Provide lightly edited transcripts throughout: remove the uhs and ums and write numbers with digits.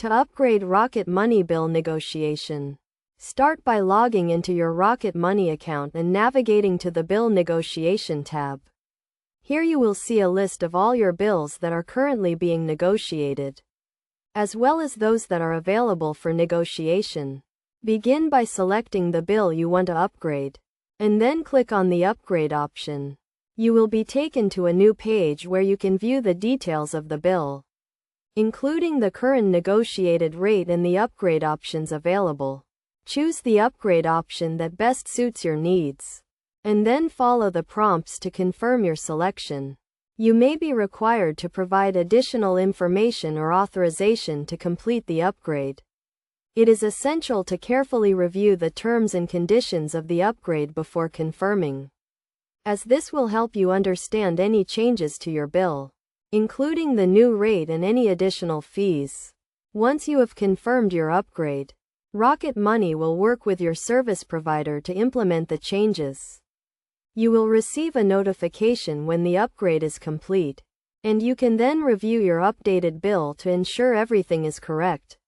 To upgrade Rocket Money bill negotiation, start by logging into your Rocket Money account and navigating to the Bill Negotiation tab. Here you will see a list of all your bills that are currently being negotiated, as well as those that are available for negotiation. Begin by selecting the bill you want to upgrade, and then click on the Upgrade option. You will be taken to a new page where you can view the details of the bill, including the current negotiated rate and the upgrade options available. Choose the upgrade option that best suits your needs, and then follow the prompts to confirm your selection. You may be required to provide additional information or authorization to complete the upgrade. It is essential to carefully review the terms and conditions of the upgrade before confirming, as this will help you understand any changes to your bill, including the new rate and any additional fees. Once you have confirmed your upgrade, Rocket Money will work with your service provider to implement the changes. You will receive a notification when the upgrade is complete, and you can then review your updated bill to ensure everything is correct.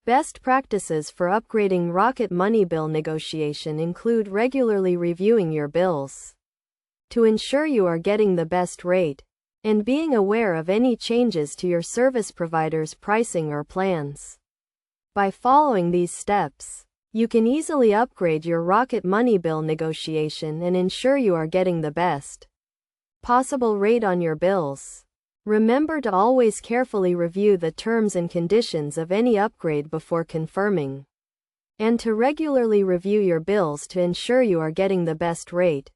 Best practices for upgrading Rocket Money bill negotiation include regularly reviewing your bills to ensure you are getting the best rate, and being aware of any changes to your service provider's pricing or plans. By following these steps, you can easily upgrade your Rocket Money bill negotiation and ensure you are getting the best possible rate on your bills. Remember to always carefully review the terms and conditions of any upgrade before confirming, and to regularly review your bills to ensure you are getting the best rate.